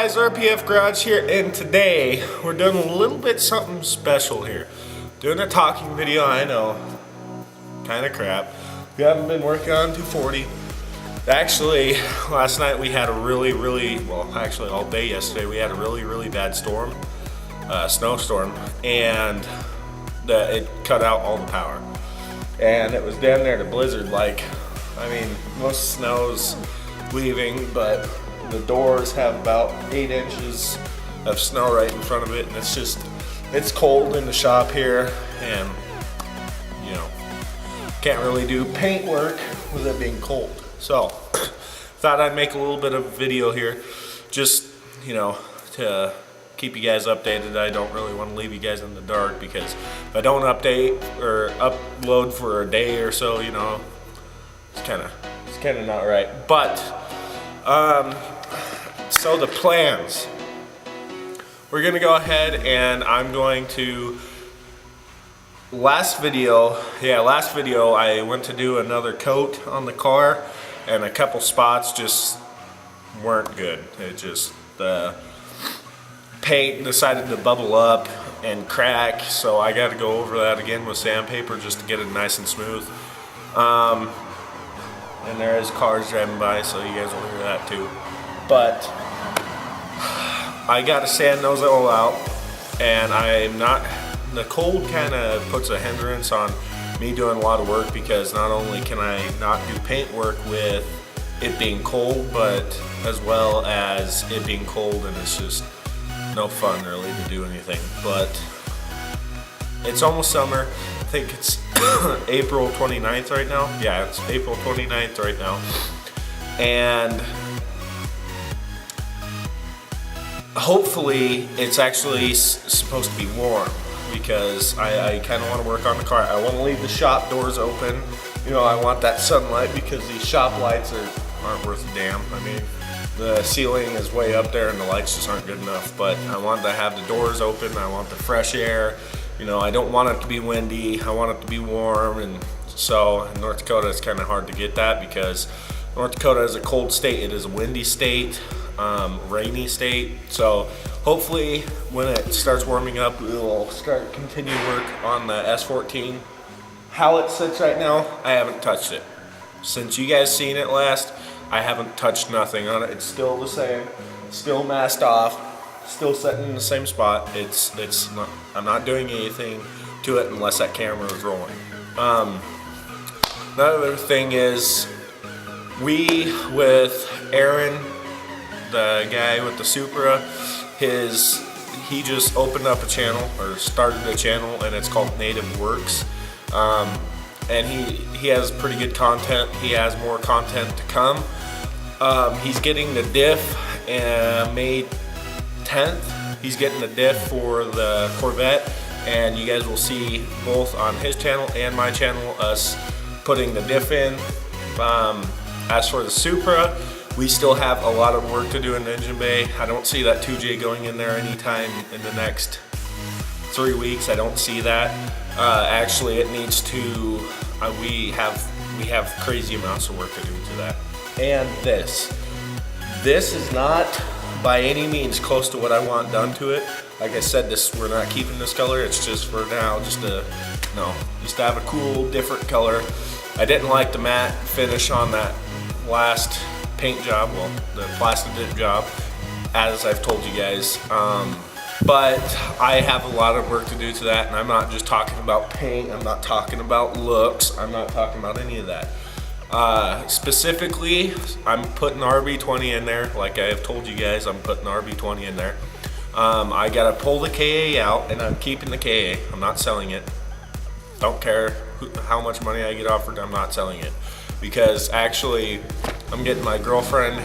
guys, RPF Garage here, and today we're doing a little bit something special here. Doing a talking video, I know, kind of crap. We haven't been working on 240. Actually, last night we had a well, actually all day yesterday, we had a really bad storm, snowstorm, and it cut out all the power. And it was damn near to blizzard, like, I mean, most snow's leaving, but the doors have about 8 inches of snow right in front of it, and it's cold in the shop here, and you know, can't really do paint work with it being cold. So thought I'd make a little bit of a video here, just, you know, to keep you guys updated. I don't really want to leave you guys in the dark, because if I don't update or upload for a day or so, you know, it's kind of not right. But so the plans, we're gonna go ahead and I'm going to, last video I went to do another coat on the car, and a couple spots just weren't good. It just, the paint decided to bubble up and crack, so I got to go over that again with sandpaper just to get it nice and smooth. And there is cars driving by, so you guys will hear that too. But I got to sand those all out, and the cold kind of puts a hindrance on me doing a lot of work, because not only can I not do paint work with it being cold, but as well as it being cold, and it's just no fun really to do anything. But it's almost summer. I think it's April 29th right now. Yeah, it's April 29th right now. And hopefully it's actually supposed to be warm, because I kind of want to work on the car. I want to leave the shop doors open. You know, I want that sunlight, because these shop lights aren't worth a damn. I mean, the ceiling is way up there and the lights just aren't good enough. But I want to have the doors open. I want the fresh air. You know, I don't want it to be windy. I want it to be warm. And so in North Dakota, it's kind of hard to get that, because North Dakota is a cold state. It is a windy state, rainy state. So hopefully when it starts warming up, we'll continue work on the S14. How it sits right now, I haven't touched it. Since you guys seen it last, I haven't touched nothing on it. It's still the same, still masked off, still sitting in the same spot. It's not, I'm not doing anything to it unless that camera is rolling. Another thing is, we, with Aaron, the guy with the Supra, he just opened up a channel, or started a channel, and it's called NativeWorks. And he has pretty good content. He has more content to come. He's getting the diff May 10th. He's getting the diff for the Corvette, and you guys will see both on his channel and my channel us putting the diff in. As for the Supra, we still have a lot of work to do in the engine bay. I don't see that 2J going in there anytime in the next 3 weeks. I don't see that. Actually, it needs to. We have crazy amounts of work to do to that. And this is not by any means close to what I want done to it. Like I said, we're not keeping this color. It's just for now, just to have a cool, different color. I didn't like the matte finish on that last paint job, well, the plastic dip job, as I've told you guys. But I have a lot of work to do to that, and I'm not just talking about paint, I'm not talking about looks, I'm not talking about any of that. Specifically, I'm putting RB20 in there. Like I have told you guys, I'm putting RB20 in there. I gotta pull the KA out, and I'm keeping the KA. I'm not selling it. Don't care how much money I get offered, I'm not selling it. Because actually, I'm getting my girlfriend,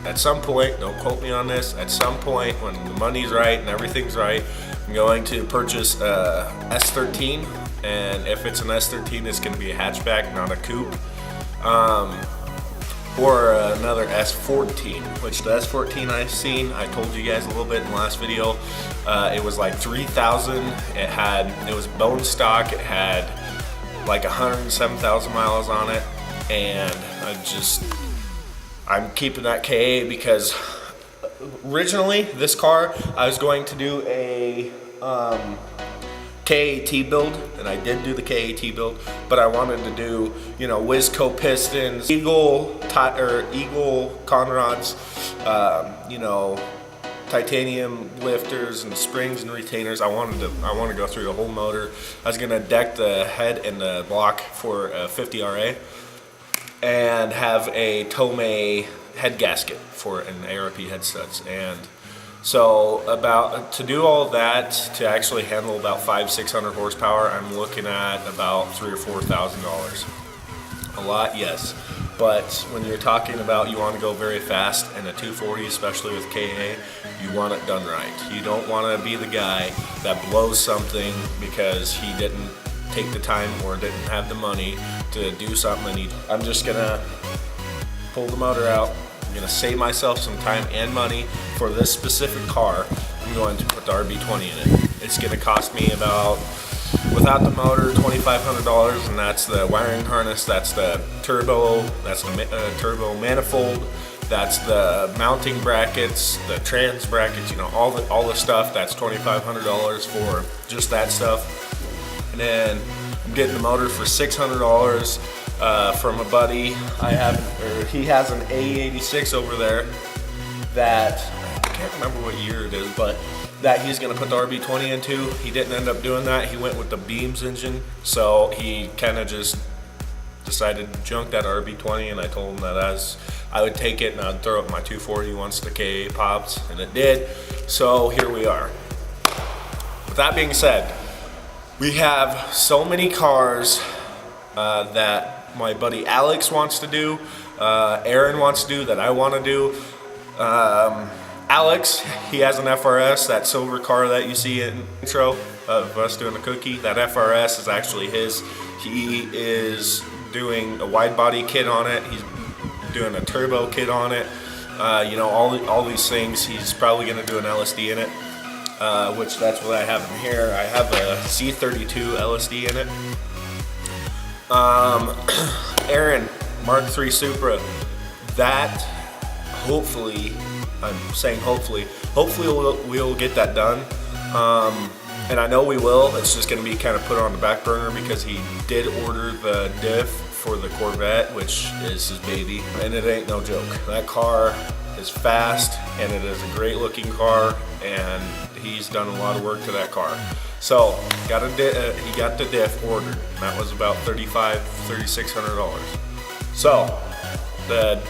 at some point, don't quote me on this, at some point when the money's right and everything's right, I'm going to purchase a S13, and if it's an S13, it's going to be a hatchback, not a coupe, or another S14, which the S14 I've seen, I told you guys a little bit in the last video, it was like $3,000, it was bone stock, it had like 107,000 miles on it, and I'm keeping that KA because originally this car, I was going to do a KAT build, and I did do the KAT build, but I wanted to do, you know, Wizco pistons, Eagle conrods, you know, titanium lifters and springs and retainers. I want to go through the whole motor. I was gonna deck the head and the block for a 50 RA and have a Tomei head gasket for an ARP head studs. And so to do all that, to actually handle about 500-600 horsepower, I'm looking at about $3,000 or $4,000. A lot, yes. But when you're talking about you want to go very fast in a 240, especially with KA, you want it done right. You don't want to be the guy that blows something because he didn't take the time or didn't have the money to do something. I'm just gonna pull the motor out. I'm gonna save myself some time and money for this specific car. I'm going to put the RB20 in it. It's gonna cost me about, without the motor, $2,500, and that's the wiring harness, that's the turbo, that's the turbo manifold, that's the mounting brackets, the trans brackets, you know, all the stuff. That's $2,500 for just that stuff. And then I'm getting the motor for $600 from a buddy. He has an A86 over there that I can't remember what year it is, but that he's gonna put the RB20 into. He didn't end up doing that. He went with the Beams engine, so he kind of just decided to junk that RB20, and I told him that I would take it and I'd throw it in my 240 once the KA pops, and it did. So here we are. With that being said, we have so many cars that my buddy Alex wants to do, Aaron wants to do, that I want to do. Alex, he has an FRS, that silver car that you see in the intro of us doing the cookie. That FRS is actually his. He is doing a wide body kit on it. He's doing a turbo kit on it. You know, all these things. He's probably going to do an LSD in it, which that's what I have in here. I have a C32 LSD in it. Aaron, Mark III Supra. That hopefully, I'm saying hopefully we'll get that done. And I know we will. It's just going to be kind of put on the back burner because he did order the diff for the Corvette, which is his baby, and it ain't no joke. That car is fast, and it is a great looking car, and he's done a lot of work to that car. So he got the diff ordered, and that was about $3,600. So the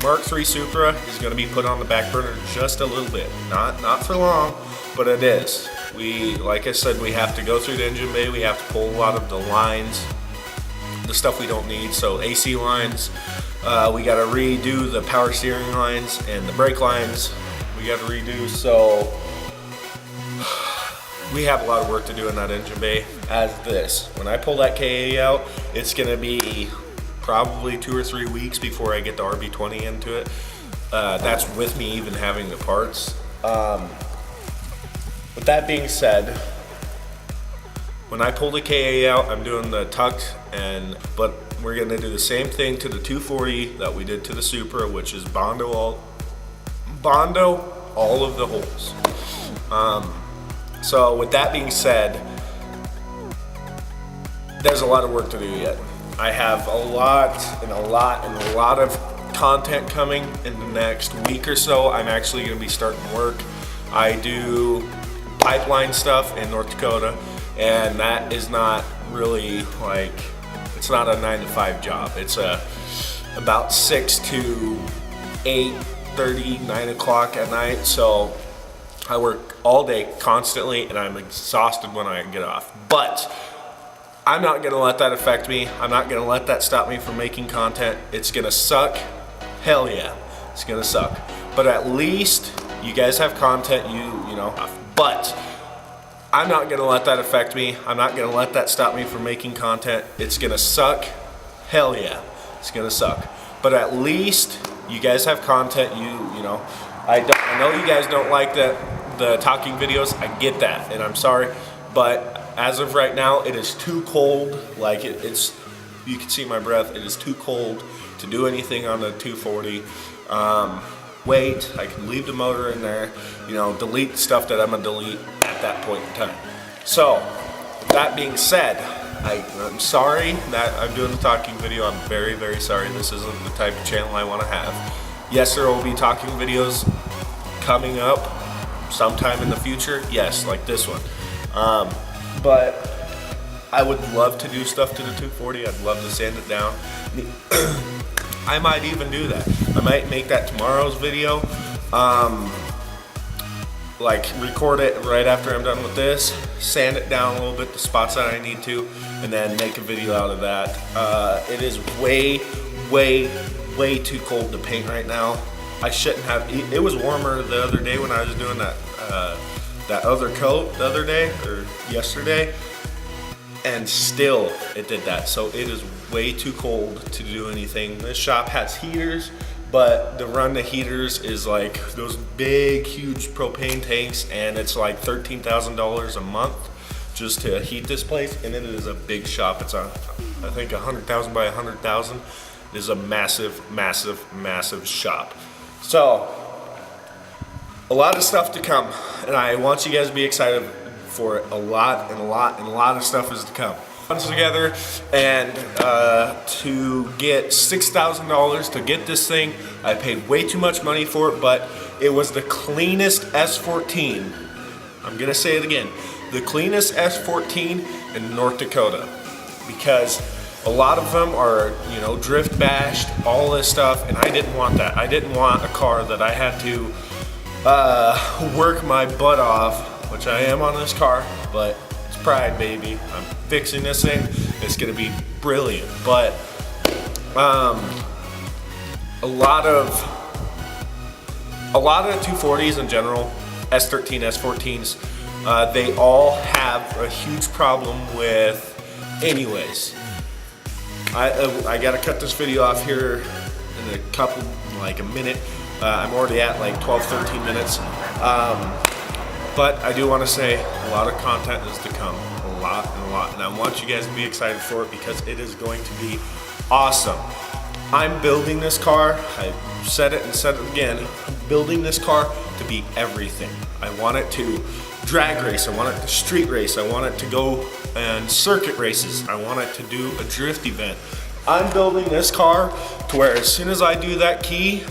Mark III Supra is going to be put on the back burner just a little bit, not for long, but it is. Like I said, we have to go through the engine bay. We have to pull a lot of the lines, the stuff we don't need. So AC lines, we got to redo the power steering lines and the brake lines. We got to redo. So we have a lot of work to do in that engine bay. As this, when I pull that KA out, it's going to be probably 2 or 3 weeks before I get the RB20 into it. That's with me even having the parts. With that being said, when I pull the KA out, I'm doing the tucked, but we're gonna do the same thing to the 240 that we did to the Supra, which is Bondo all of the holes. So with that being said, there's a lot of work to do yet. I have a lot of content coming in the next week or so. I'm actually gonna be starting work. I do pipeline stuff in North Dakota, and that is not really like, it's not a 9 to 5 job. It's about 6 to 8:30, 9 o'clock at night. So I work all day constantly, and I'm exhausted when I get off. But I'm not gonna let that affect me. I'm not gonna let that stop me from making content. It's gonna suck. Hell yeah, it's gonna suck. But at least you guys have content, you know. But I'm not gonna let that affect me. I'm not gonna let that stop me from making content. It's gonna suck. Hell yeah, it's gonna suck. But at least you guys have content. You know. I know you guys don't like the talking videos. I get that, and I'm sorry. But as of right now, it is too cold. Like it's, you can see my breath. It is too cold to do anything on the 240. wait. I can leave the motor in there, you know, delete stuff that I'm gonna delete at that point in time. So, with that being said, I'm sorry that I'm doing the talking video. I'm very, very sorry. This isn't the type of channel I want to have. Yes, there will be talking videos coming up sometime in the future. Yes, like this one. But I would love to do stuff to the 240. I'd love to sand it down. I might even do that. I might make that tomorrow's video. Like record it right after I'm done with this, sand it down a little bit, the spots that I need to, and then make a video out of that. It is way, way, way too cold to paint right now. I shouldn't have. It was warmer the other day when I was doing that that other coat the other day or yesterday, and still it did that. So it is way too cold to do anything. This shop has heaters, but to run the heaters is like those big, huge propane tanks, and it's like $13,000 a month just to heat this place. And it is a big shop. It's I think 100,000 by 100,000. It is a massive, massive, massive shop. So a lot of stuff to come, and I want you guys to be excited for it. A lot of stuff is to come. Together, and to get $6,000 to get this thing, I paid way too much money for it, but it was the cleanest S14. I'm gonna say it again, the cleanest S14 in North Dakota, because a lot of them are, you know, drift bashed, all this stuff, and I didn't want that. I didn't want a car that I had to work my butt off, which I am on this car, but it's pride, baby. I'm fixing this thing. It's gonna be brilliant. But a lot of 240s in general, S13, S14s, they all have a huge problem with anyways. I gotta cut this video off here in a couple, like a minute. I'm already at like 12, 13 minutes. But I do want to say a lot of content is to come, a lot, and I want you guys to be excited for it because it is going to be awesome. I'm building this car, I said it and said it again, I'm building this car to be everything. I want it to drag race, I want it to street race, I want it to go and circuit races, I want it to do a drift event. I'm building this car to where as soon as I do that key,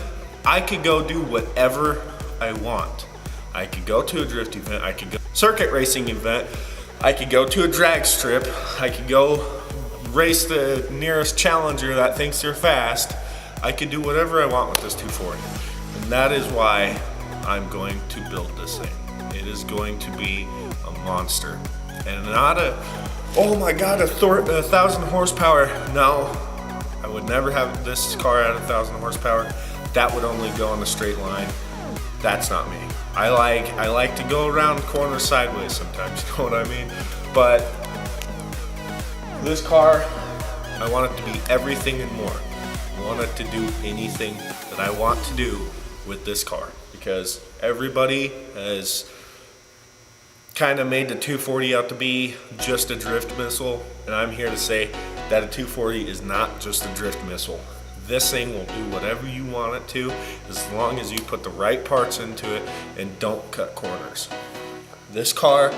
I could go do whatever I want. I could go to a drift event, I could go circuit racing event, I could go to a drag strip, I could go race the nearest challenger that thinks they're fast. I could do whatever I want with this 240. And that is why I'm going to build this thing. It is going to be a monster. And not a, oh my God, 1,000 horsepower. No, I would never have this car at 1,000 horsepower. That would only go on a straight line. That's not me. I like to go around corners sideways sometimes, you know what I mean? But this car, I want it to be everything and more. I want it to do anything that I want to do with this car, because everybody has kind of made the 240 out to be just a drift missile, and I'm here to say that a 240 is not just a drift missile. This thing will do whatever you want it to, as long as you put the right parts into it and don't cut corners. This car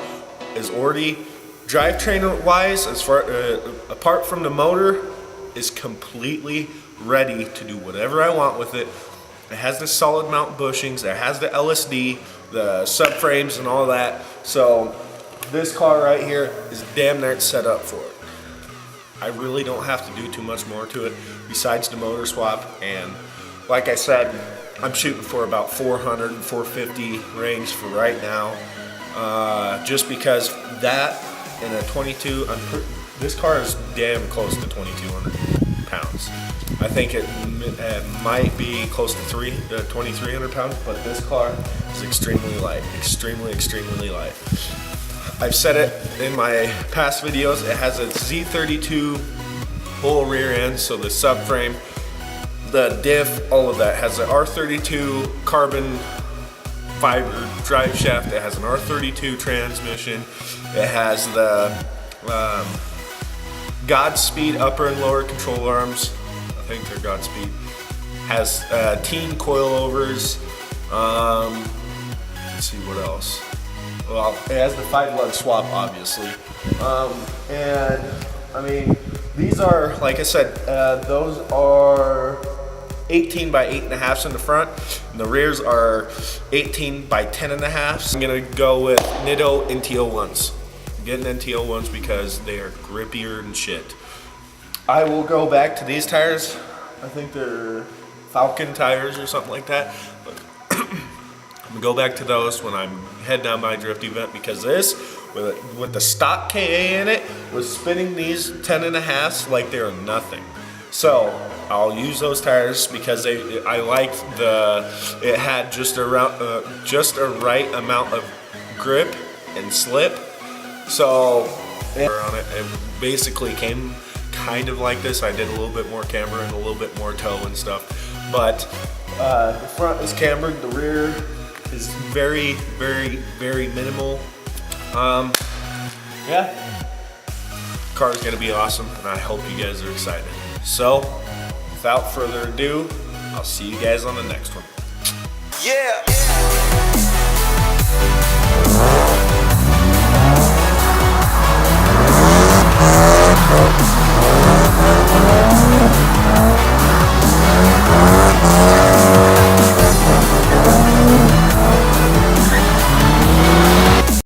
is already, drivetrain wise, as far apart from the motor, is completely ready to do whatever I want with it. It has the solid mount bushings, it has the LSD, the subframes and all that. So this car right here is damn near set up for it. I really don't have to do too much more to it besides the motor swap, and like I said, I'm shooting for about 400 and 450 range for right now, just because that in a 22, this car is damn close to 2,200 pounds. I think it might be close to 2,300 pounds, but this car is extremely light, extremely light. I've said it in my past videos, it has a Z32 whole rear end, so the subframe, the diff, all of that. It has an R32 carbon fiber drive shaft, it has an R32 transmission, it has the Godspeed upper and lower control arms, I think they're Godspeed. Has teen coilovers. Let's see what else. Well, it has the 5-lug swap, obviously. And I mean, these are, like I said, those are 18 by 8.5 in the front, and the rears are 18 by 10.5. I'm gonna go with Nitto NTO ones. I'm getting NTO ones because they are grippier and shit. I will go back to these tires. I think they're Falcon tires or something like that. But I'm gonna go back to those when I'm heading down my drift event, because this, with the stock KA in it, was spinning these 10.5s like they're nothing. So I'll use those tires because I liked it had just a right amount of grip and slip. So on it basically came kind of like this. I did a little bit more camber and a little bit more toe and stuff, but the front is cambered, the rear is very, very, very minimal. Yeah, car is gonna be awesome, and I hope you guys are excited. So, without further ado, I'll see you guys on the next one. Yeah.